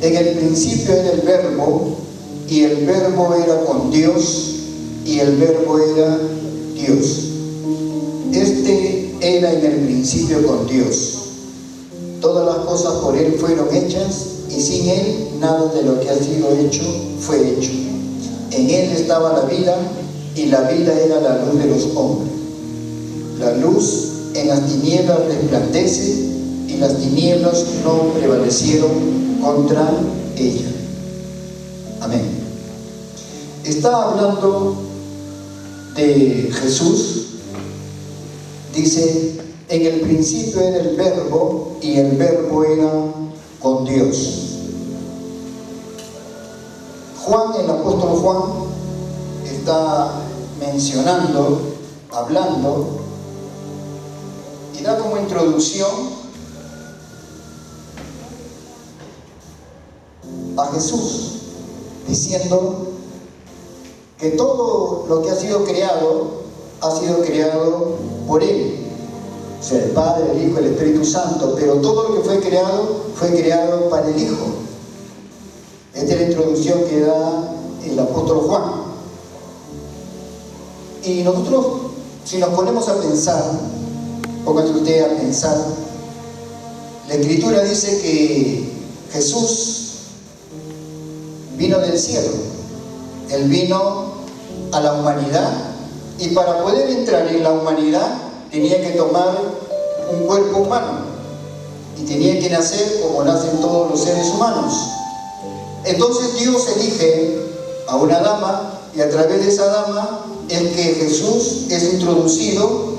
En el principio era el Verbo, y el Verbo era con Dios, y el Verbo era Dios. Este era en el principio con Dios. Todas las cosas por Él fueron hechas, y sin Él nada de lo que ha sido hecho fue hecho. En Él estaba la vida, y la vida era la luz de los hombres. La luz en las tinieblas resplandece, y las tinieblas no prevalecieron contra ella. Amén. Está hablando de Jesús. Dice, en el principio era el Verbo, y el Verbo era con Dios. Juan, el apóstol Juan, está mencionando, hablando, y da como introducción a Jesús, diciendo que todo lo que ha sido creado por Él. O sea, el Padre, el Hijo, el Espíritu Santo, pero todo lo que fue creado para el Hijo. Esta es la introducción que da el apóstol Juan. Y nosotros, si nos ponemos a pensar, pónganse ustedes a pensar, la Escritura dice que Jesús vino del cielo. Él vino a la humanidad, y para poder entrar en la humanidad tenía que tomar un cuerpo humano y tenía que nacer como nacen todos los seres humanos. Entonces Dios elige a una dama, y a través de esa dama es que Jesús es introducido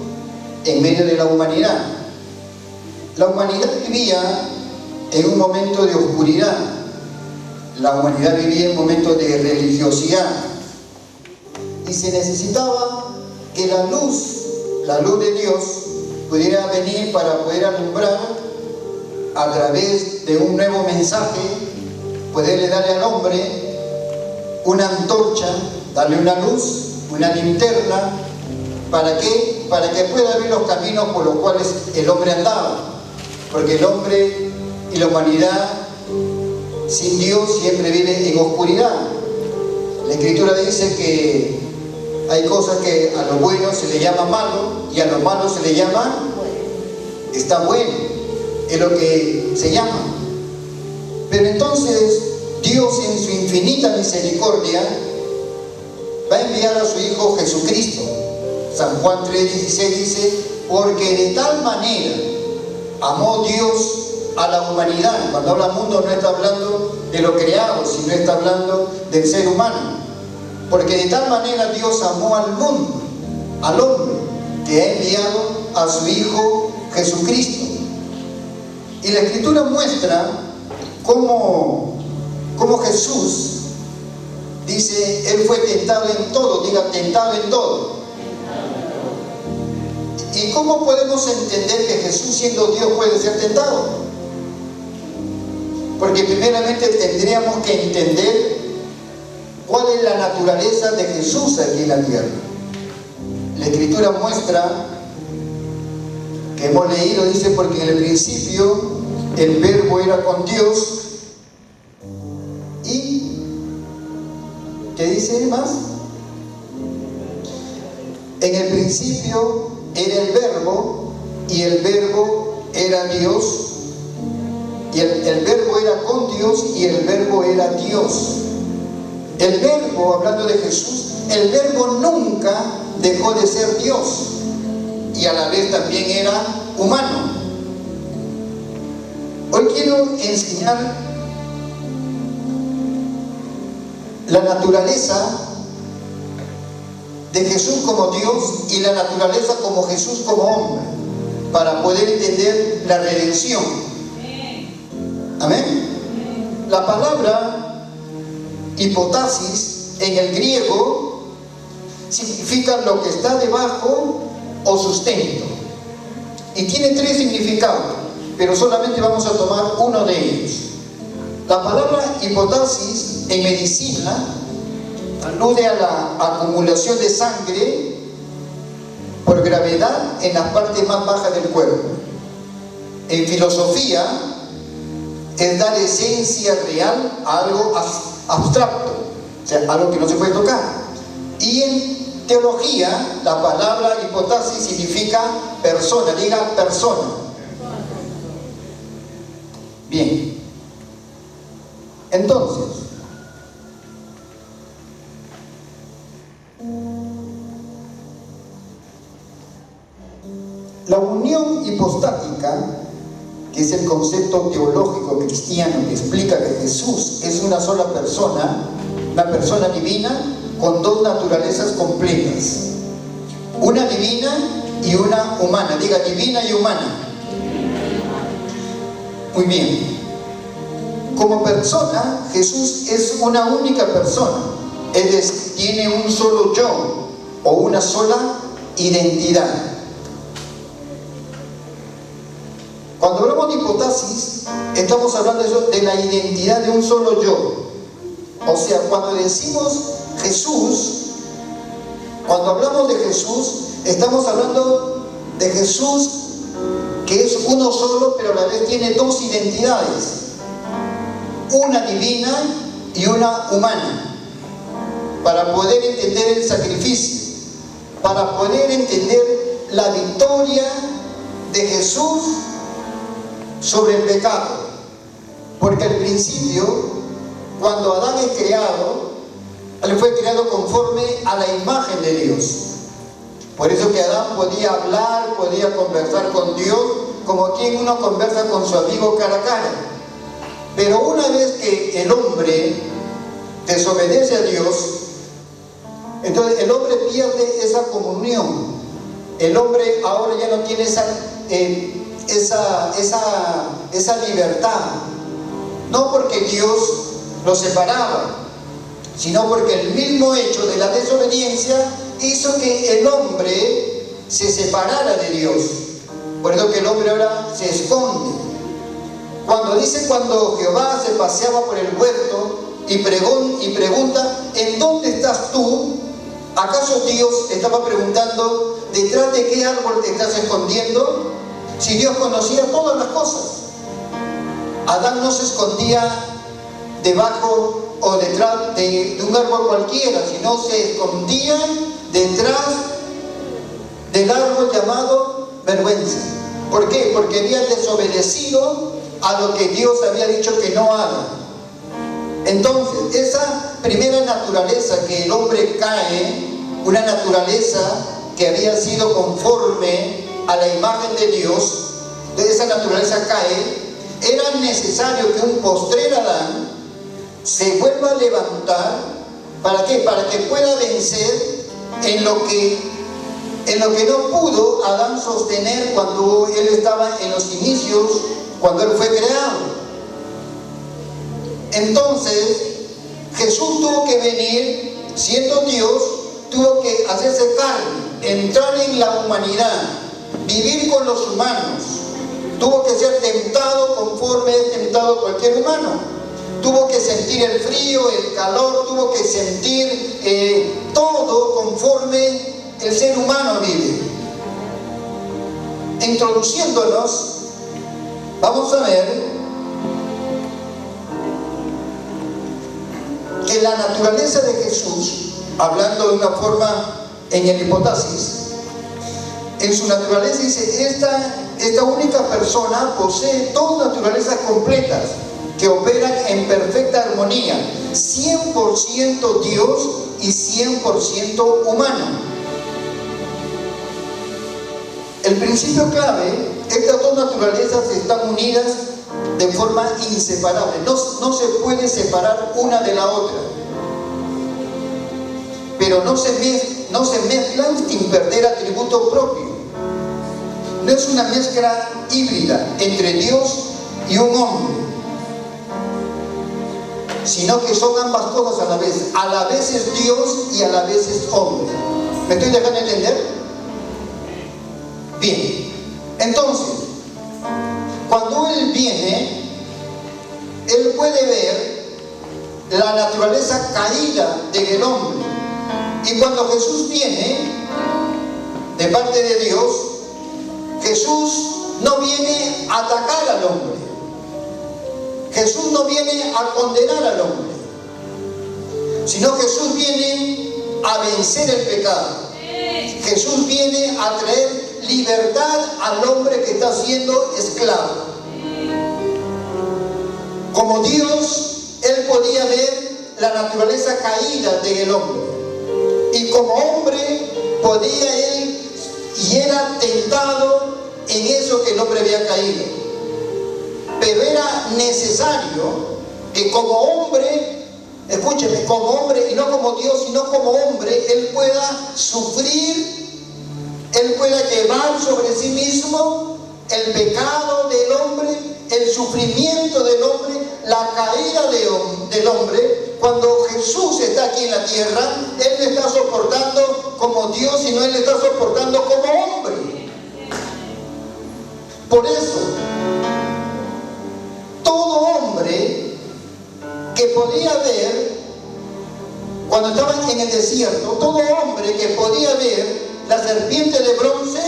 en medio de la humanidad. La humanidad vivía en un momento de oscuridad. La humanidad vivía en momentos de religiosidad, y se necesitaba que la luz de Dios pudiera venir para poder alumbrar a través de un nuevo mensaje, poderle darle al hombre una antorcha, darle una luz, una linterna. ¿Para qué? Para que pueda ver los caminos por los cuales el hombre andaba, porque el hombre y la humanidad sin Dios siempre vive en oscuridad. La Escritura dice que hay cosas que a lo bueno se le llama malo, y a lo malo se le llama está bueno, es lo que se llama. Pero entonces Dios, en su infinita misericordia, va a enviar a su Hijo Jesucristo. San Juan 3:16 dice, porque de tal manera amó Dios a la humanidad. Cuando habla mundo no está hablando de lo creado, sino está hablando del ser humano. Porque de tal manera Dios amó al mundo, al hombre, que ha enviado a su Hijo Jesucristo. Y la Escritura muestra cómo Jesús dice, Él fue tentado en todo, diga tentado en todo. ¿Y cómo podemos entender que Jesús, siendo Dios, puede ser tentado? Porque primeramente tendríamos que entender cuál es la naturaleza de Jesús aquí en la tierra. La Escritura muestra, que hemos leído, dice, porque en el principio el Verbo era con Dios, y ¿qué dice más? En el principio era el Verbo, y el Verbo era Dios, y el Verbo era con Dios, y el Verbo era Dios. El Verbo, hablando de Jesús, el Verbo nunca dejó de ser Dios, y a la vez también era humano. Hoy quiero enseñar la naturaleza de Jesús como Dios y la naturaleza como Jesús como hombre, para poder entender la redención. Amén. La palabra hipotasis en el griego significa lo que está debajo o sustento, y tiene tres significados, pero solamente vamos a tomar uno de ellos. La palabra hipotasis en medicina alude a la acumulación de sangre por gravedad en las partes más bajas del cuerpo. En filosofía es dar esencia real a algo abstracto, o sea, algo que no se puede tocar. Y en teología, la palabra hipostasis significa persona, diga persona. Bien. Entonces, la unión hipostática, que es el concepto teológico cristiano que explica que Jesús es una sola persona, una persona divina con dos naturalezas completas, una divina y una humana. Diga, divina y humana. Muy bien. Como persona, Jesús es una única persona, es decir, tiene un solo yo o una sola identidad. Cuando hablamos de hipostasis, estamos hablando de la identidad de un solo yo. O sea, cuando decimos Jesús, cuando hablamos de Jesús, estamos hablando de Jesús que es uno solo, pero a la vez tiene dos identidades, una divina y una humana, para poder entender el sacrificio, para poder entender la victoria de Jesús sobre el pecado. Porque al principio, cuando Adán es creado, él fue creado conforme a la imagen de Dios. Por eso que Adán podía hablar, podía conversar con Dios, como quien uno conversa con su amigo cara a cara. Pero una vez que el hombre desobedece a Dios, entonces el hombre pierde esa comunión. El hombre ahora ya no tiene esa libertad. No porque Dios lo separaba, sino porque el mismo hecho de la desobediencia hizo que el hombre se separara de Dios. Por eso que el hombre ahora se esconde. Cuando Jehová se paseaba por el huerto y pregunta, ¿en dónde estás tú? ¿Acaso Dios estaba preguntando, detrás de qué árbol te estás escondiendo? Si Dios conocía todas las cosas. Adán no se escondía debajo o detrás de un árbol cualquiera, sino se escondía detrás del árbol llamado vergüenza. ¿Por qué? Porque había desobedecido a lo que Dios había dicho que no haga. Entonces, esa primera naturaleza que el hombre cae, una naturaleza que había sido conforme a la imagen de Dios, esa naturaleza cae, era necesario que un postrer Adán se vuelva a levantar. ¿Para qué? Para que pueda vencer en lo que no pudo Adán sostener cuando él estaba en los inicios, cuando él fue creado. Entonces Jesús tuvo que venir, siendo Dios, tuvo que hacerse carne, entrar en la humanidad, vivir con los humanos. Tuvo que ser tentado conforme es tentado cualquier humano. Tuvo que sentir el frío, el calor, tuvo que sentir todo conforme el ser humano vive. Introduciéndonos, vamos a ver que la naturaleza de Jesús, hablando de una forma en el hipostasis, en su naturaleza dice, esta única persona posee dos naturalezas completas que operan en perfecta armonía, 100% Dios y 100% humano. El principio clave, estas dos naturalezas están unidas de forma inseparable, no se puede separar una de la otra, pero no se mezclan sin perder atributo propio. No es una mezcla híbrida entre Dios y un hombre, sino que son ambas cosas a la vez es Dios y a la vez es hombre. ¿Me estoy dejando entender? Bien, entonces cuando Él viene, Él puede ver la naturaleza caída del hombre. Y cuando Jesús viene de parte de Dios, Jesús no viene a atacar al hombre. Jesús no viene a condenar al hombre, sino Jesús viene a vencer el pecado. Jesús viene a traer libertad al hombre que está siendo esclavo. Como Dios, Él podía ver la naturaleza caída del hombre. Y como hombre, podía Él, y era tentado en eso que el hombre había caído. Pero era necesario que como hombre, escúcheme, como hombre, y no como Dios, sino como hombre, Él pueda sufrir, Él pueda llevar sobre sí mismo el pecado del hombre, el sufrimiento del hombre, la caída del hombre. Cuando Jesús está aquí en la tierra, Él no está soportando como Dios, sino Él está soportando como hombre. Por eso, todo hombre que podía ver, cuando estaban en el desierto, todo hombre que podía ver la serpiente de bronce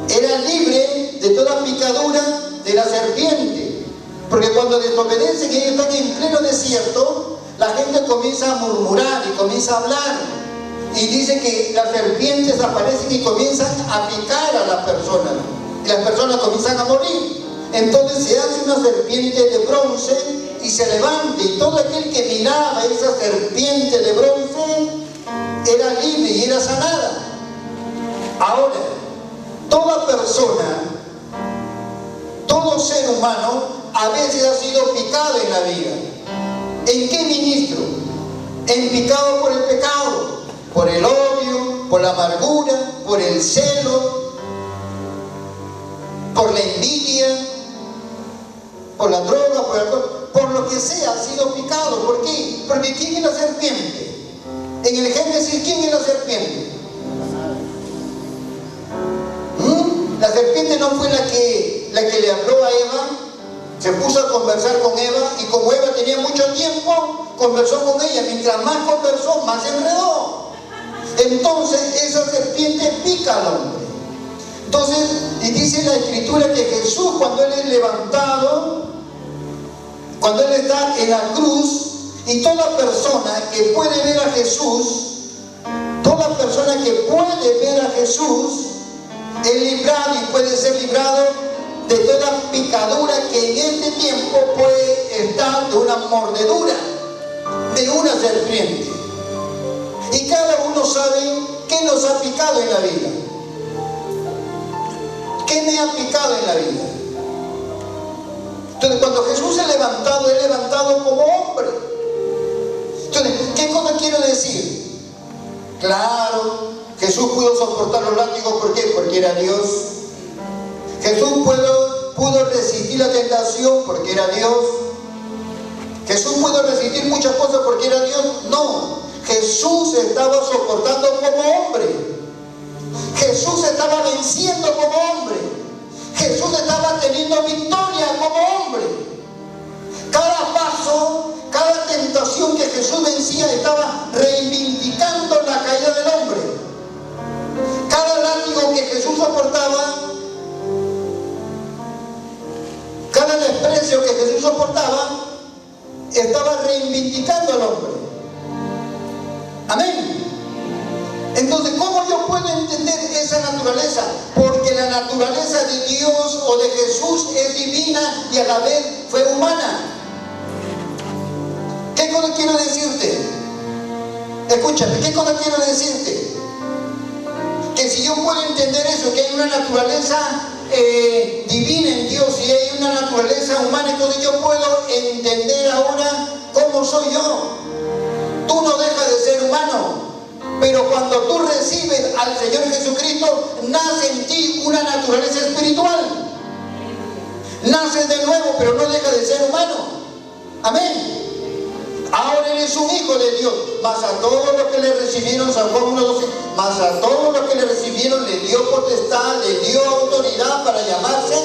era libre de toda picadura de la serpiente. Porque cuando desobedecen y ellos están en pleno desierto, la gente comienza a murmurar y comienza a hablar. Y dice que las serpientes aparecen y comienzan a picar a la persona. Y las personas comienzan a morir. Entonces se hace una serpiente de bronce y se levanta. Y todo aquel que miraba esa serpiente de bronce era libre y era sanada. Ahora, toda persona, todo ser humano, a veces ha sido picado en la vida. ¿En qué ministro? En picado por el pecado, por el odio, por la amargura, por el celo, por la envidia, por la droga, por el alcohol, por lo que sea ha sido picado. ¿Por qué? Porque ¿quién es la serpiente? En el Génesis, ¿quién es la serpiente? La serpiente no fue la que le habló a Eva, se puso a conversar con Eva, y como Eva tenía mucho tiempo, conversó con ella. Mientras más conversó, más se enredó. Entonces esa serpiente pica al hombre. Entonces, y dice la Escritura que Jesús, cuando Él es levantado, cuando Él está en la cruz, y toda persona que puede ver a Jesús, toda persona que puede ver a Jesús, es librado y puede ser librado de toda picadura que en este tiempo puede estar, de una mordedura de una serpiente. Y cada uno sabe qué nos ha picado en la vida. ¿Qué me ha picado en la vida? Entonces, cuando Jesús es levantado como hombre. Entonces, ¿qué cosa quiero decir? Claro, Jesús pudo soportar los látigos. ¿Por qué? Porque era Dios. Jesús pudo resistir la tentación porque era Dios. Jesús pudo resistir muchas cosas porque era Dios. No, Jesús estaba soportando como hombre. Jesús estaba venciendo como hombre. Jesús estaba teniendo victoria como hombre. Cada paso, cada tentación que Jesús vencía estaba reivindicando la caída del hombre. Cada látigo que Jesús soportaba, cada desprecio que Jesús soportaba, estaba reivindicando al hombre. Amén. Entonces, ¿cómo yo puedo entender esa naturaleza? Porque la naturaleza de Dios o de Jesús es divina y a la vez fue humana. ¿Qué cosa quiero decirte? Escúchame, ¿qué cosa quiero decirte? Que si yo puedo entender eso, que hay una naturaleza divina en Dios y hay una naturaleza humana, entonces yo puedo entender ahora cómo soy yo. Tú no dejas de ser humano, pero cuando tú recibes al Señor Jesucristo, nace en ti una naturaleza espiritual. Naces de nuevo, pero no dejas de ser humano. Amén. Ahora eres un hijo de Dios. Mas a todos los que le recibieron, San Juan 1:12, mas a todos los que le recibieron le dio potestad, le dio autoridad para llamarse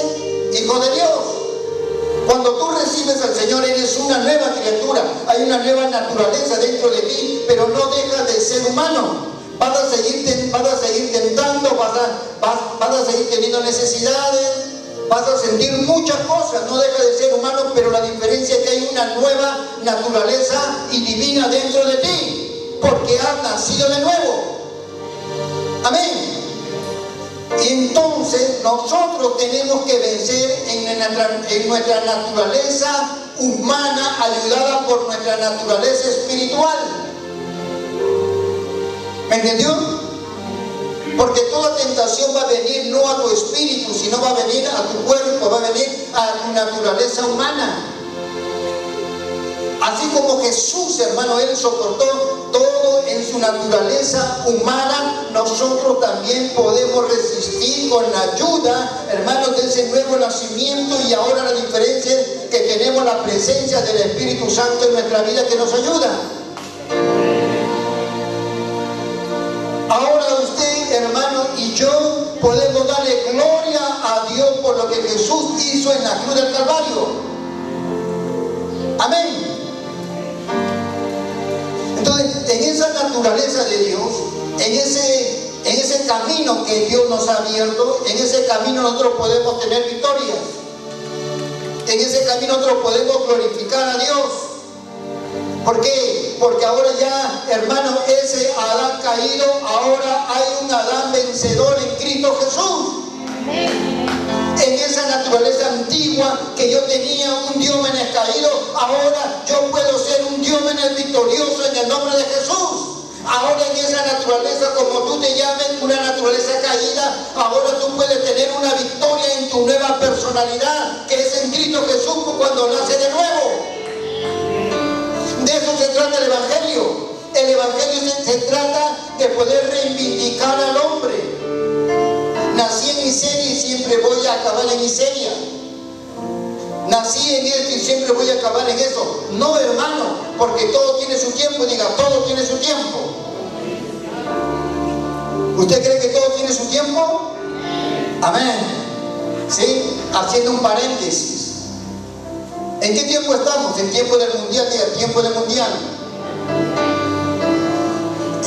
hijo de Dios. Cuando tú recibes al Señor, eres una nueva criatura. Hay una nueva naturaleza dentro de ti, pero no dejas de ser humano. Vas a seguir tentando, vas a seguir teniendo necesidades, vas a sentir muchas cosas, no deja de ser humano, pero la diferencia es que hay una nueva naturaleza y divina dentro de ti, porque has nacido de nuevo. Amén. Y entonces nosotros tenemos que vencer en nuestra naturaleza humana, ayudada por nuestra naturaleza espiritual. ¿Me entendió? Porque toda tentación va a venir no a tu espíritu, sino va a venir a tu cuerpo, va a venir a tu naturaleza humana. Así como Jesús, hermano, Él soportó todo en su naturaleza humana, nosotros también podemos resistir con la ayuda, hermanos, de ese nuevo nacimiento. Y ahora la diferencia es que tenemos la presencia del Espíritu Santo en nuestra vida que nos ayuda. Ahora usted, hermano, y yo podemos darle gloria a Dios por lo que Jesús hizo en la cruz del Calvario. Amén. Entonces, en esa naturaleza de Dios, en ese camino que Dios nos ha abierto, en ese camino nosotros podemos tener victorias. En ese camino nosotros podemos glorificar a Dios. ¿Por qué? Porque ahora ya, hermano, ese Adán caído, ahora hay un Adán vencedor en Cristo Jesús. En esa naturaleza antigua que yo tenía, un diómenes caído, ahora yo puedo ser un diómenes victorioso en el nombre de Jesús. Ahora en esa naturaleza, como tú te llames, una naturaleza caída, ahora tú puedes tener una victoria en tu nueva personalidad, que es en Cristo Jesús cuando nace de nuevo. De eso se trata el Evangelio. El Evangelio se trata de poder reivindicar al hombre. Nací en miseria y siempre voy a acabar en miseria. Nací en esto y siempre voy a acabar en eso. No, hermano, porque todo tiene su tiempo. Diga, todo tiene su tiempo. ¿Usted cree que todo tiene su tiempo? Amén. ¿Sí? Haciendo un paréntesis. ¿En qué tiempo estamos? ¿En tiempo del mundial? ¿En tiempo del mundial?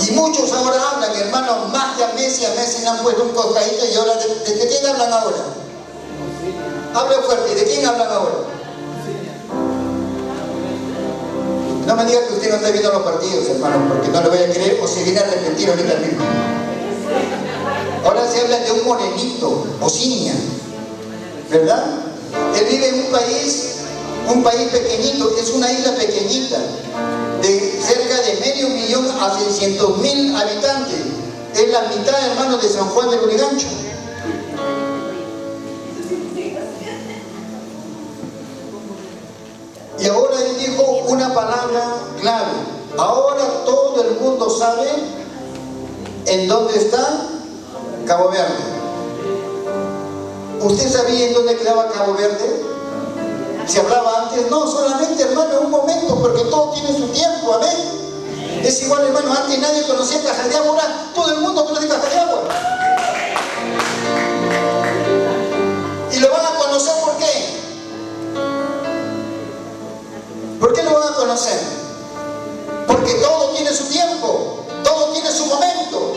Y muchos ahora hablan, hermanos, más que a Messi le han puesto un coscadito. Y ahora, ¿de quién hablan ahora? Habla fuerte, ¿de quién hablan ahora? No me diga que usted no está viendo los partidos, hermano, porque no lo voy a creer o se viene a arrepentir ahorita mismo. Ahora se habla de un morenito, Ociña, ¿verdad? Él vive en un país pequeñito, es una isla pequeñita, de cerca de 500.000 a 600.000 habitantes. Es la mitad, hermano, de San Juan del Lurigancho. Y ahora él dijo una palabra clave. Ahora todo el mundo sabe en dónde está Cabo Verde. ¿Usted sabía en dónde quedaba Cabo Verde? ¿Se hablaba antes? No, solamente, hermano, un momento, porque todo tiene su tiempo, amén. Es igual, hermano, antes nadie conocía Caja de Agua, ahora todo el mundo conoce Caja de Agua. Y lo van a conocer, ¿por qué? ¿Por qué lo van a conocer? Porque todo tiene su tiempo, todo tiene su momento.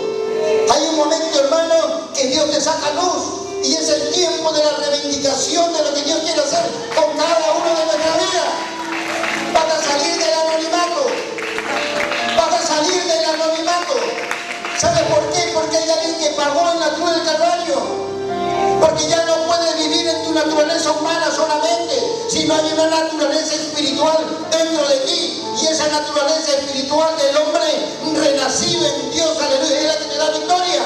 Hay un momento, hermano, que Dios te saca luz. Y es el tiempo de la reivindicación de lo que Dios quiere hacer con cada uno de nuestra vida. Vas a salir del anonimato. Vas a salir del anonimato. ¿Sabe por qué? Porque hay alguien que pagó en la cruz del Calvario. Porque ya no puedes vivir en tu naturaleza humana solamente, sino hay una naturaleza espiritual dentro de ti. Y esa naturaleza espiritual del hombre renacido en Dios, aleluya, es la que te da victoria.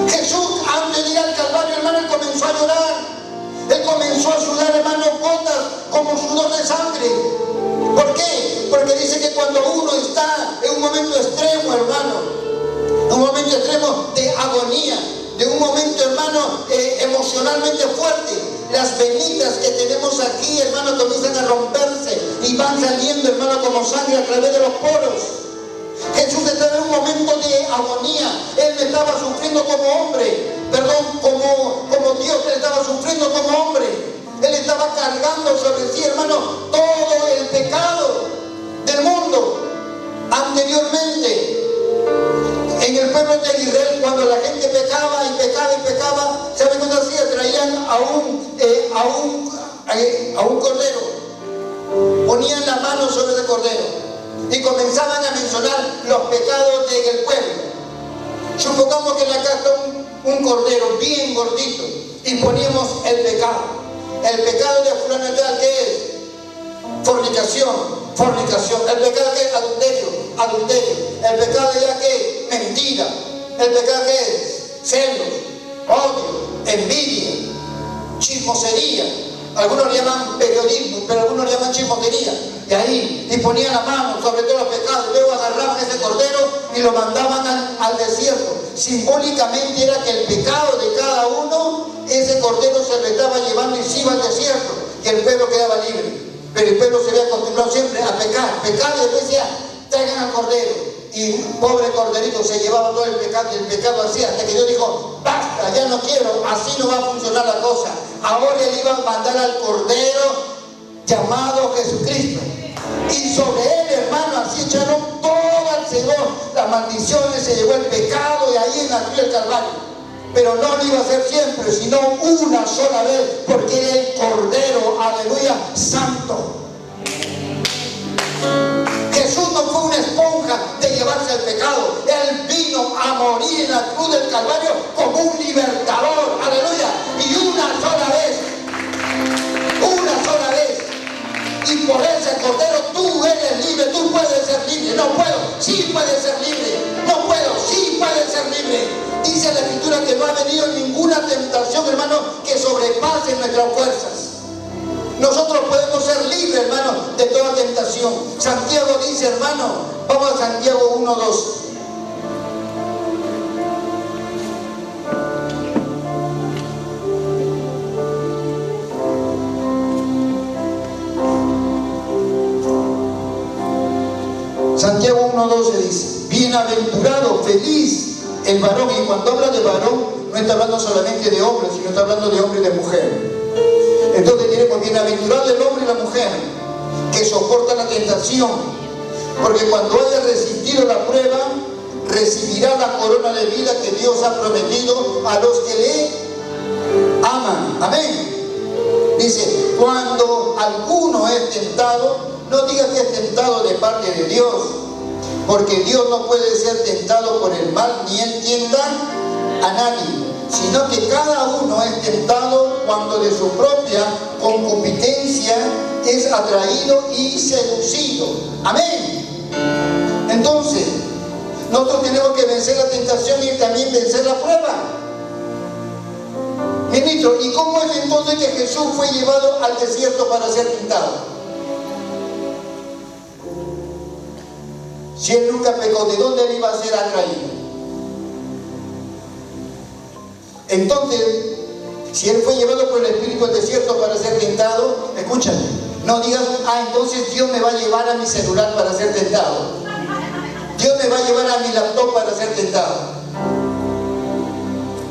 Jesús, antes de ir al Calvario, hermano, él comenzó a llorar. Él comenzó a sudar, hermano, gotas como sudor de sangre. ¿Por qué? Porque dice que cuando uno está en un momento extremo, hermano, un momento extremo de agonía, de un momento, hermano, emocionalmente fuerte, las venitas que tenemos aquí, hermano, comienzan a romperse y van saliendo, hermano, como sangre a través de los poros. Jesús estaba en un momento de agonía. Él estaba sufriendo como hombre, como Dios, él estaba sufriendo como hombre. Él estaba cargando sobre sí, hermano, todo el pecado del mundo. Anteriormente, en el pueblo de Israel, cuando la gente pecaba y pecaba y pecaba, ¿saben qué hacía? Traían a un cordero, ponían la mano sobre ese cordero y comenzaban a mencionar los pecados del pueblo. Supongamos que en la casa está un cordero bien gordito y poníamos el pecado. El pecado de fulano de tal, ¿qué es? Fornicación. El pecado que es adulterio. El pecado ya que es mentira. El pecado que es celos, odio, envidia, chismosería. Algunos le llaman periodismo, pero algunos le llaman chismosería. Y ponían la mano sobre todos los pecados, luego agarraban ese cordero y lo mandaban al desierto. Simbólicamente era que el pecado de cada uno, ese cordero se lo estaba llevando y se iba al desierto, y el pueblo quedaba libre. Pero el pueblo se había acostumbrado siempre a pecar, y después decía, traigan al cordero. Y pobre corderito se llevaba todo el pecado, y el pecado hacía, hasta que Dios dijo, basta, ya no quiero, así no va a funcionar la cosa. Ahora él iba a mandar al cordero llamado Jesucristo. Y sobre él, hermano, así echaron todo al Señor, las maldiciones, se llevó el pecado, y ahí en la cruz del Calvario. Pero no lo iba a hacer siempre, sino una sola vez, porque era el cordero, aleluya, santo. Jesús no fue una esponja de llevarse el pecado. Él vino a morir en la cruz del Calvario como un libertador, aleluya, y una sola vez. Y por ese cordero tú eres libre, tú puedes ser libre. No puedo, sí puedes ser libre. No puedo, sí puedes ser libre. Dice la Escritura que no ha venido ninguna tentación, hermano, que sobrepase nuestras fuerzas. Nosotros podemos ser libres, hermano, de toda tentación. Santiago dice, hermano, vamos a Santiago 1:2. Santiago 1:12 dice, bienaventurado, feliz el varón. Y cuando habla de varón, no está hablando solamente de hombre, sino está hablando de hombre y de mujer. Entonces diremos, bienaventurado el hombre y la mujer que soportan la tentación, porque cuando haya resistido la prueba, recibirá la corona de vida que Dios ha prometido a los que le aman. Amén. Dice, cuando alguno es tentado, no diga que es tentado de parte de Dios, porque Dios no puede ser tentado por el mal, ni él tienta a nadie, sino que cada uno es tentado cuando de su propia concupiscencia es atraído y seducido. Amén. Entonces, nosotros tenemos que vencer la tentación y también vencer la prueba. Ministro, ¿y cómo es entonces que Jesús fue llevado al desierto para ser tentado? Si él nunca pecó, ¿de dónde él iba a ser atraído? Entonces, si él fue llevado por el Espíritu al desierto para ser tentado, escúchame, no digas, entonces Dios me va a llevar a mi celular para ser tentado. Dios me va a llevar a mi laptop para ser tentado.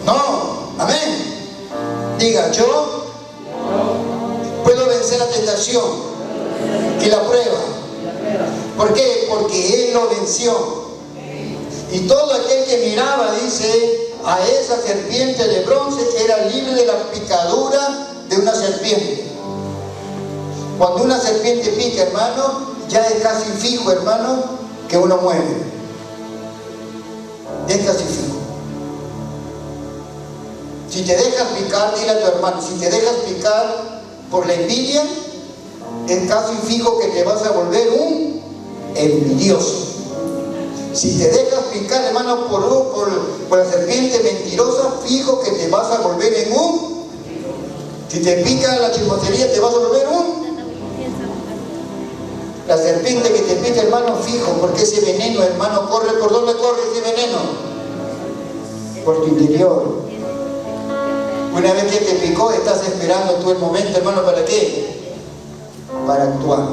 No, amén. Diga, yo puedo vencer la tentación y la prueba. ¿Por qué? Porque Él lo venció. Y todo aquel que miraba, dice, a esa serpiente de bronce era libre de la picadura de una serpiente. Cuando una serpiente pica, hermano, ya es casi fijo, hermano, que uno muere. Es casi fijo. Si te dejas picar, dile a tu hermano, si te dejas picar por la envidia, es casi fijo que te vas a volver un envidioso. Si te dejas picar, hermano, por la serpiente mentirosa, fijo que te vas a volver en un. Si te pica la chismosería, te vas a volver un. La serpiente que te pica, hermano, fijo, porque ese veneno, hermano, corre. ¿Por dónde corre ese veneno? Por tu interior. Una vez que te picó, estás esperando tú el momento, hermano, ¿para qué? Para actuar.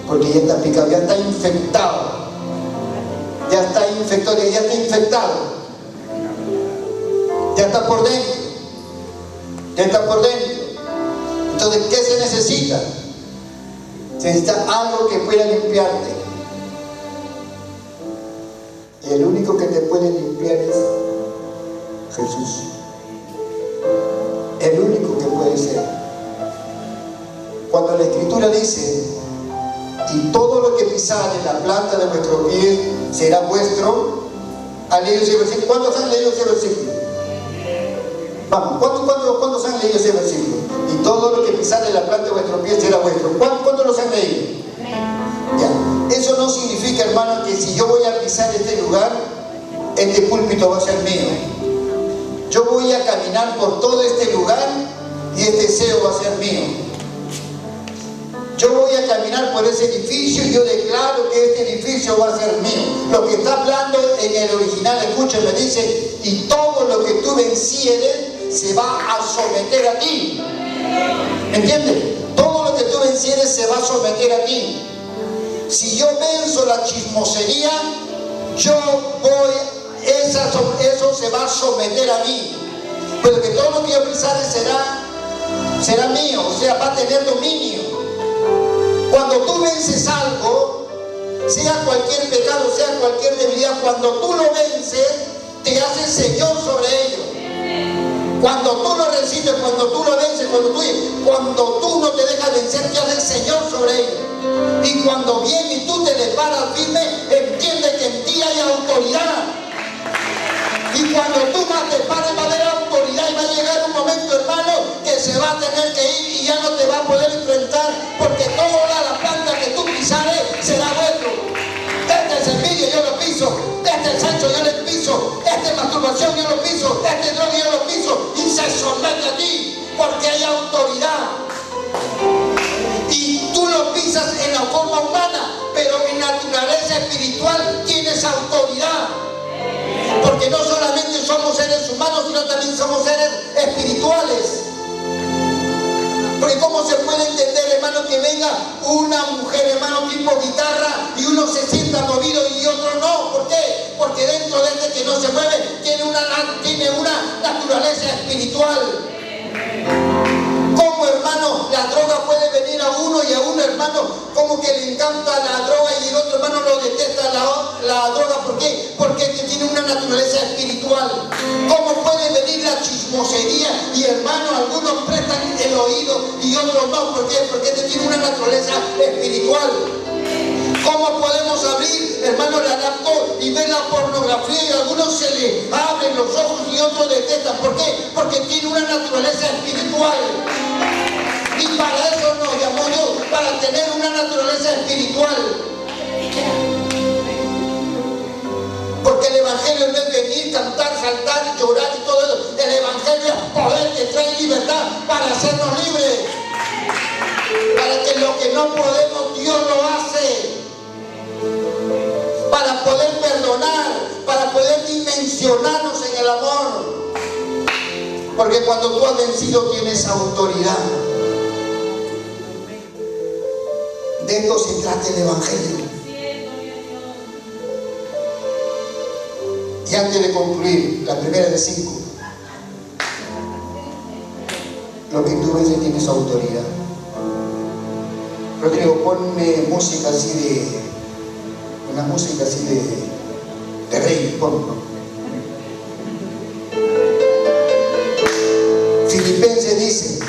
Porque ya está picado, ya está infectado. Ya está infectado, ya está infectado. Ya está por dentro. Ya está por dentro. Entonces, ¿qué se necesita? Se necesita algo que pueda limpiarte. Y el único que te puede limpiar es Jesús. El único que puede ser. Cuando la Escritura dice, y todo lo que pisare la planta de vuestro pie será vuestro, ¿han leído ese versículo? ¿Cuántos han leído ese versículo? Vamos, ¿cuántos han leído ese versículo? Y todo lo que pisare la planta de vuestro pie será vuestro. ¿Cuántos los han leído? Ya. Eso no significa, hermano, que si yo voy a pisar este lugar, este púlpito va a ser mío. Yo voy a caminar por todo este lugar y este deseo va a ser mío. Yo voy a caminar por ese edificio y yo declaro que este edificio va a ser mío. Lo que está hablando en el original, escúchame, dice, y todo lo que tú vencieres se va a someter a ti. ¿Me entiendes? Todo lo que tú vencieres se va a someter a ti. Si yo venzo la chismosería, eso se va a someter a mí. Pero que todo lo que yo pisare será mío, o sea, va a tener dominio. Cuando tú vences algo, sea cualquier pecado, sea cualquier debilidad, cuando tú lo vences, te haces Señor sobre ello. Cuando tú lo resistes, cuando tú lo vences, cuando tú no te dejas vencer, te haces Señor sobre ello. Y cuando viene y tú te le paras firme, entiende que en ti hay autoridad. Y cuando tú más te pares, va a haber autoridad y va a llegar un momento, hermano, que se va a tener que ir y ya no te va a poder enfrentar, porque toda la planta que tú pisares será vuestro. Este es envidia, yo lo piso. Este es sexo, yo lo piso. Este es masturbación, yo lo piso. Este es droga, yo lo piso. Y se somete a ti, porque hay autoridad. Y tú lo pisas en la forma humana, pero en naturaleza espiritual tienes autoridad. Porque no solamente somos seres humanos, sino también somos seres espirituales. Porque ¿cómo se puede entender, hermano, que venga una mujer, hermano, tipo guitarra y uno se sienta movido y otro no? ¿Por qué? Porque dentro de este que no se mueve tiene una naturaleza espiritual. ¿Cómo, hermano, la droga puede venir a uno y a uno, hermano, como que le encanta la droga y el otro, hermano, lo detesta la droga? ¿Por qué? Porque tiene una naturaleza espiritual. ¿Cómo puede venir la chismosería y, hermano, algunos prestan el oído y otros no? ¿Por qué? Porque tiene una naturaleza espiritual. ¿Cómo podemos abrir, hermano, la laptop y ver la pornografía y a algunos se le abren los ojos y otros detestan? ¿Por qué? Porque tiene una naturaleza espiritual. Y para eso nos llamó Dios, para tener una naturaleza espiritual. Porque el Evangelio no es venir, cantar, saltar, llorar y todo eso. El Evangelio es poder que trae libertad para hacernos libres. Para que lo que no podemos, Dios lo hace. Para poder perdonar, para poder dimensionarnos en el amor. Porque cuando tú has vencido tienes autoridad. De esto se trata el Evangelio. Y antes de concluir, la primera de 5. Lo que tú ves tienes autoridad. Rodrigo, ponme música así de... Una música así de rey, ponlo. Filipenses dice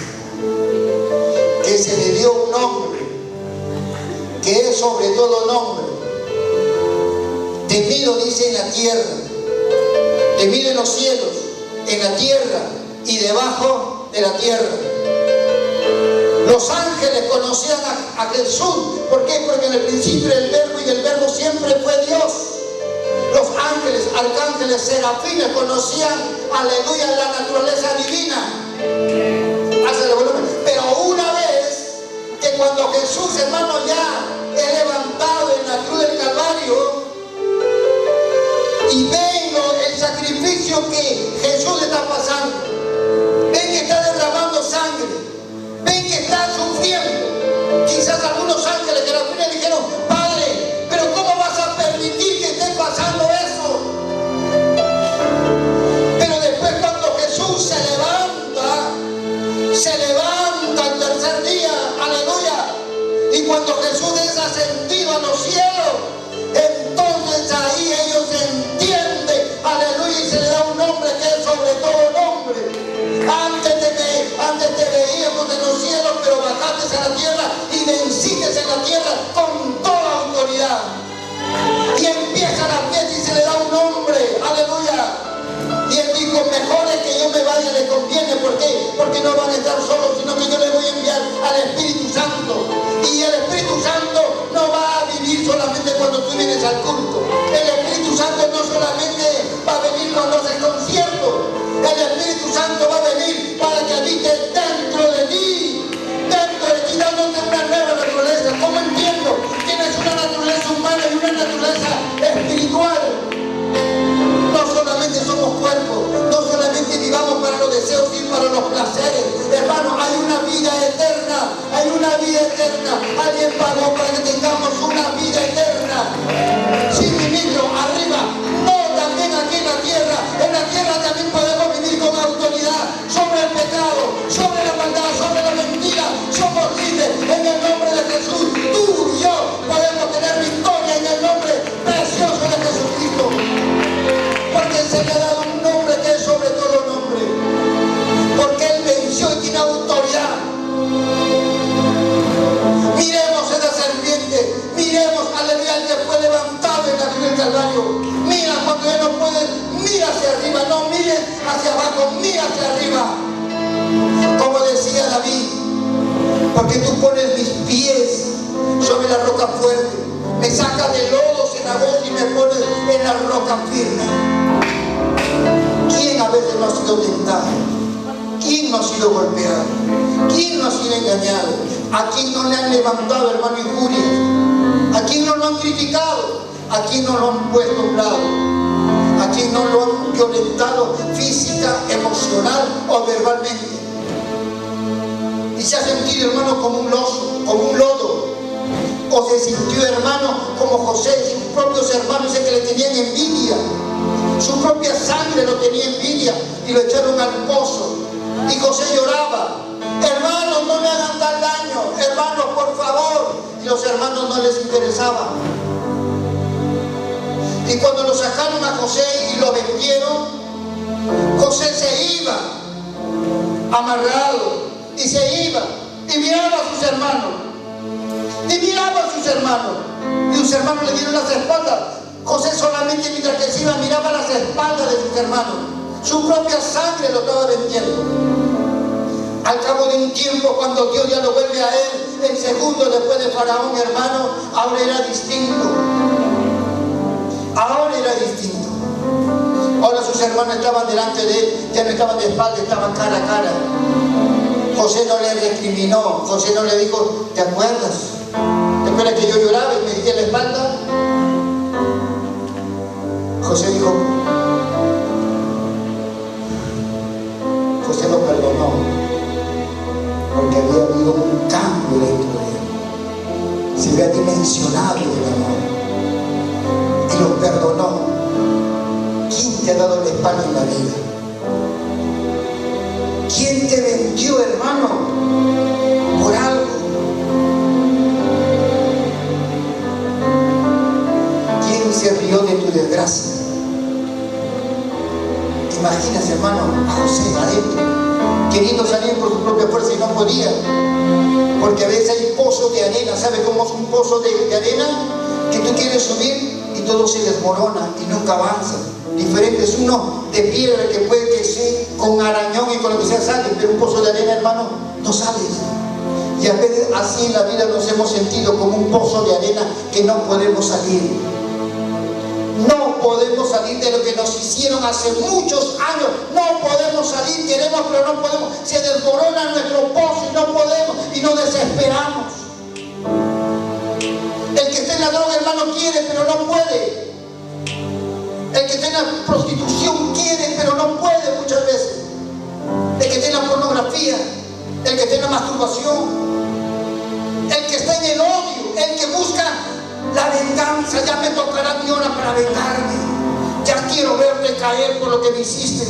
que se le dio un nombre que es sobre todo nombre, temido, dice, en la tierra, temido en los cielos, en la tierra y debajo de la tierra. Los ángeles conocían a Jesús. ¿Por qué? Porque en el principio era el Verbo y el Verbo siempre fue Dios. Los ángeles, arcángeles, serafines conocían, aleluya, la naturaleza divina. Hazle volumen. Pero una vez que cuando Jesús, hermano, ya es levantado en la cruz del Calvario y ven el sacrificio que Jesús está pasando, ven que está derramando sangre, ven que está sufriendo. Quizás algunos ángeles que la primera dijeron: Padre, pero ¿cómo vas a permitir que esté pasando eso? Pero después, cuando Jesús se levanta el tercer día, aleluya, y cuando Jesús es ascendido a los cielos, entonces ahí ellos entienden, aleluya, y se le da un nombre que es sobre todo nombre. Antes te veíamos en los cielos, pero bajaste a la tierra. mejor es que yo me vaya, le conviene. ¿Por qué? Porque no van a estar solos, sino que yo le voy a enviar al Espíritu Santo. Y el Espíritu Santo no va a vivir solamente cuando tú vienes al culto. El Espíritu Santo no solamente va a venir cuando haces conciertos. El Espíritu Santo va a venir para que habite dentro de ti, dándote una nueva naturaleza. ¿Cómo entiendo? Tienes una naturaleza humana y una naturaleza espiritual. No solamente somos cuerpos, no solamente vivamos para los deseos y para los placeres. Hermano, hay una vida eterna, hay una vida eterna. Alguien pagó para que tengamos una vida eterna. Sí, ministro, arriba, no también aquí en la tierra. En la tierra también podemos vivir con autoridad sobre el pecado, sobre la maldad, sobre la mentira. Somos libres en el nombre de Jesús. Tú y yo podemos tener victoria en el nombre precioso de Jesucristo. Porque se le ha dado un nombre que es sobre todo nombre. Porque Él venció y tiene autoridad. Miremos esa serpiente. Miremos, aleluya, al que fue levantado en la cruz del Calvario. Mira cuando ya no puedes, mira hacia arriba. No mires hacia abajo, mira hacia arriba. Como decía David, porque tú pones mis pies sobre la roca fuerte. Me sacas de lodo cenagoso y me pones en la roca firme. ¿Quién a veces no ha sido tentado? ¿Quién no ha sido golpeado? ¿Quién no ha sido engañado? ¿A quién no le han levantado, hermano, injurias? ¿A quién no lo han criticado? ¿A quién no lo han puesto a un lado? ¿A quién no lo han violentado física, emocional o verbalmente? Y se ha sentido, hermano, como un lodo. O se sintió, hermano, como José, sus propios hermanos, que le tenían envidia. Su propia sangre lo tenía envidia y lo echaron al pozo. Y José lloraba: hermanos, no me hagan tal daño, hermanos, por favor. Y los hermanos no les interesaba. Y cuando lo sacaron a José y lo vendieron, José se iba amarrado y se iba y miraba a sus hermanos. Y miraba a sus hermanos. Y sus hermanos le dieron las espaldas. José solamente mientras que se iba miraba las espaldas de sus hermanos. Su propia sangre lo estaba vendiendo. Al cabo de un tiempo, cuando Dios ya lo vuelve a él, en segundo después de Faraón, hermano, ahora era distinto. Ahora era distinto. Ahora sus hermanos estaban delante de él, ya no estaban de espalda, estaban cara a cara. José no le recriminó, José no le dijo: ¿te acuerdas? ¿Te acuerdas que yo lloraba y me di la espalda? José dijo, José lo perdonó, porque había habido un cambio dentro de él. Se había dimensionado el amor y lo perdonó. ¿Quién te ha dado la espalda en la vida? ¿Quién te vendió, hermano, por algo? ¿Quién se rió de tu desgracia? Imagínate, hermano, a José adentro, queriendo salir por su propia fuerza y no podía, porque a veces hay pozos de arena. ¿Sabe cómo es un pozo de arena? Que tú quieres subir y todo se desmorona y nunca avanza. Diferente es uno de piedra que puede que sea con arañón y con lo que sea sale, pero un pozo de arena, hermano, no sales. Y a veces así en la vida nos hemos sentido como un pozo de arena que no podemos salir. No podemos salir de lo que nos hicieron hace muchos años. No podemos salir, queremos pero no podemos. Se desmorona nuestro pozo y no podemos y nos desesperamos. El que está en la droga, hermano, quiere pero no puede. El que está en la prostitución quiere pero no puede muchas veces. El que está en la pornografía, el que está en la masturbación, el que está en el odio, el que busca la venganza. Ya me tocará mi hora para vengarme. Ya quiero verte caer por lo que me hiciste.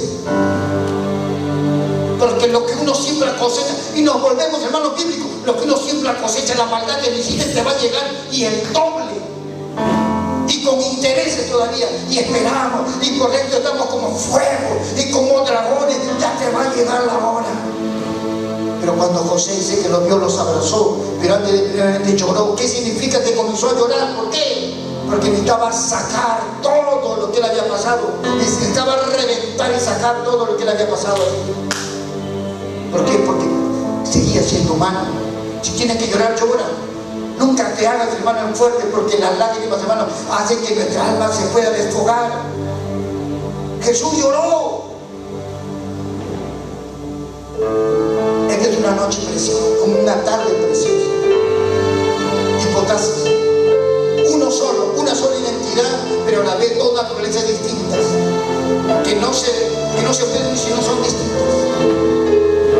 Porque lo que uno siembra cosecha, y nos volvemos, hermanos bíblicos, lo que uno siembra cosecha, la maldad que me hiciste te va a llegar y el doble. Y con intereses todavía, y esperamos, y por dentro estamos como fuego, y como dragones, ya te va a llegar la hora. Pero cuando José dice que los vio, los abrazó, pero antes primeramente lloró. ¿Qué significa que comenzó a llorar? ¿Por qué? Porque necesitaba sacar todo lo que le había pasado. Necesitaba reventar y sacar todo lo que le había pasado. ¿Por qué? Porque seguía siendo humano. Si tiene que llorar, llora. Nunca te hagas, hermano, fuerte, porque las lágrimas, hermano, hacen que nuestra alma se pueda desfogar. Jesús lloró. Esta es una noche preciosa, una tarde preciosa. Hipotasis. Uno solo, una sola identidad, pero a la vez dos naturalezas distintas. Que no se pueden si no son distintas.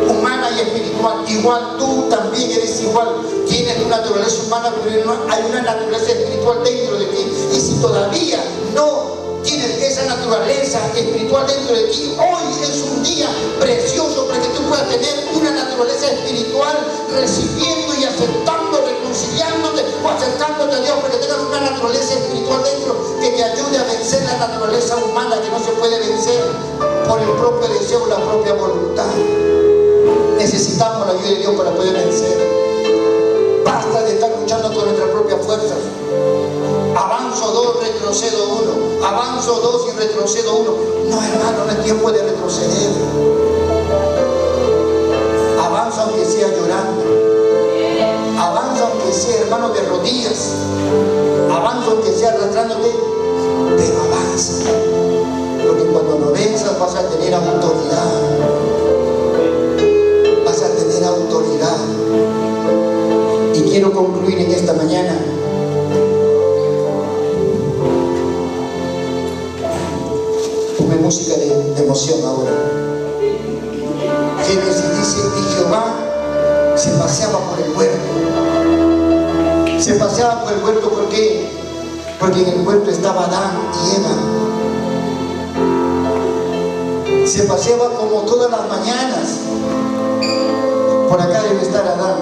Humana y espiritual. Igual tú también eres igual. Tienes una naturaleza humana, pero hay una naturaleza espiritual dentro de ti. Y si todavía no tienes esa naturaleza espiritual dentro de ti, hoy es un día precioso para que tú puedas tener una naturaleza espiritual, recibiendo y aceptando, reconciliándote o acercándote a Dios, para que tengas una naturaleza espiritual dentro que te ayude a vencer la naturaleza humana que no se puede vencer por el propio deseo o la propia voluntad. Necesitamos la ayuda de Dios para poder vencer. Basta de estar luchando con nuestras propias fuerzas. Avanzo 2, retrocedo 1. Avanzo 2 y retrocedo 1. No, hermano, no es tiempo de retroceder. Avanza aunque sea llorando. Avanza aunque sea, hermano, de rodillas. Avanza aunque sea arrastrándote. Pero avanza. Porque cuando lo venzas vas a tener autoridad. Vas a tener autoridad. Y quiero concluir en esta mañana. Ponme música de emoción ahora. Génesis dice: y Jehová se paseaba por el huerto. Se paseaba por el huerto, ¿por qué? Porque en el huerto estaba Adán y Eva. Se paseaba como todas las mañanas. Por acá debe estar Adán.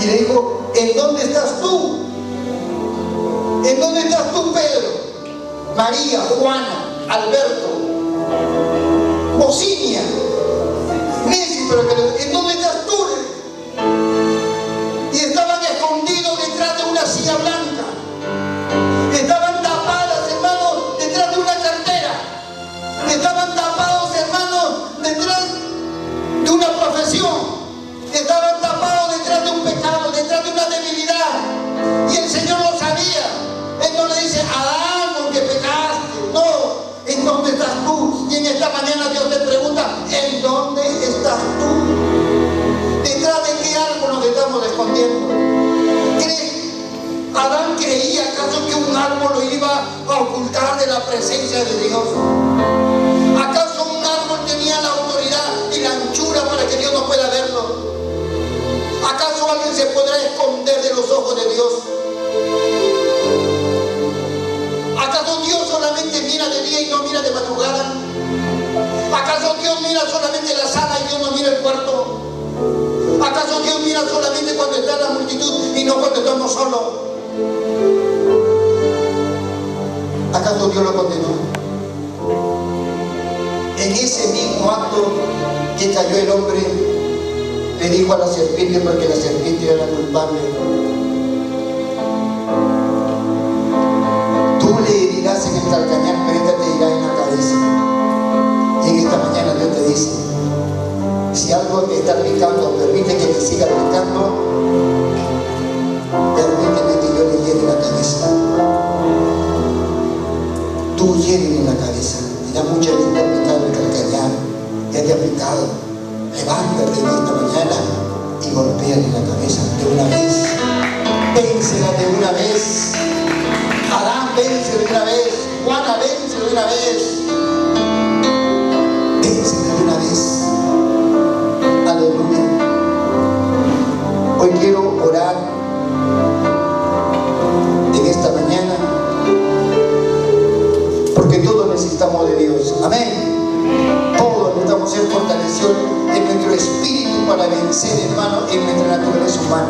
Y le dijo: ¿en dónde estás tú? ¿En dónde estás tú, Pedro? María, Juana, Alberto, Bocinia, Messi, pero ¿en dónde estás tú? Y estaban escondidos detrás de una silla blanca. Estaban tapadas, hermanos, detrás de una cartera. Estaban tapados, hermanos, detrás de una profesión. Estaban tapados detrás de un pecado, detrás de una debilidad. Y el Señor lo sabía. Él no le dice: Adán, porque pecaste. No, ¿en dónde estás tú? Y en esta mañana Dios te pregunta: ¿en dónde estás tú? ¿Detrás de qué árbol nos estamos escondiendo? ¿Adán creía acaso que un árbol lo iba a ocultar de la presencia de Dios? ¿Acaso un árbol tenía la autoridad y la anchura para que Dios no pueda verlo? ¿Acaso alguien se podrá esconder de los ojos de Dios? ¿Acaso Dios solamente mira de día y no mira de madrugada? ¿Acaso Dios mira solamente la sala y Dios no mira el cuarto? ¿Acaso Dios mira solamente cuando está la multitud y no cuando estamos solos? ¿Acaso Dios lo condenó? En ese mismo acto que cayó el hombre, le dijo a la serpiente, porque la serpiente era la culpable: tú le herirás en el calcañar, pero ella te irá en la cabeza. Y en esta mañana Dios te dice: si algo te está picando, permite que te siga picando, permíteme que yo le hiere la cabeza. Tú hiérele en la cabeza. Ya mucha gente te ha picado el calcañar, ya te ha picado. Levántate en esta mañana y golpéale la cabeza de una vez. Vénsela de una vez. Adán, vence de una vez. Juana, vence de una vez. Vénsela de una vez. Aleluya. Hoy quiero orar en esta mañana, porque todos necesitamos de Dios. Amén. Todos necesitamos ser fortalecidos en nuestro espíritu para vencer, hermano, en nuestra naturaleza humana.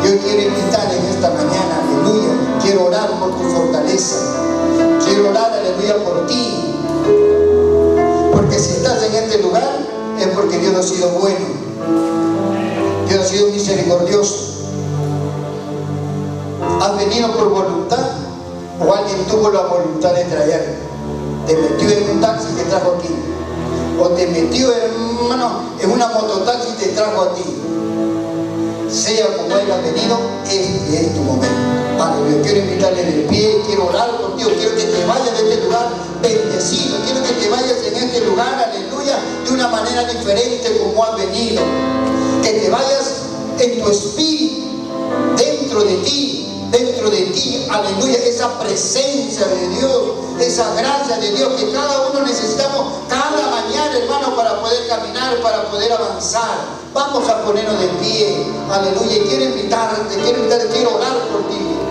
Yo quiero invitar en esta mañana, aleluya, quiero orar por tu fortaleza. Quiero orar, aleluya, por ti. Porque si estás en este lugar, es porque Dios ha sido bueno. Dios ha sido misericordioso. ¿Has venido por voluntad o alguien tuvo la voluntad de traer? Te metió en un taxi y te trajo aquí, o te metió, hermano, en una mototaxi y te trajo a ti. Sea como haya venido, este es tu momento. Aleluya. Quiero invitarle de pie, quiero orar contigo, quiero que te vayas de este lugar bendecido, quiero que te vayas en este lugar, aleluya, de una manera diferente como has venido. Que te vayas en tu espíritu, dentro de ti, aleluya, esa presencia de Dios, esa gracia de Dios que cada uno necesitamos cada mañana, hermano, para poder caminar, para poder avanzar. Vamos a ponernos de pie, aleluya, y quiero invitarte, quiero orar por ti.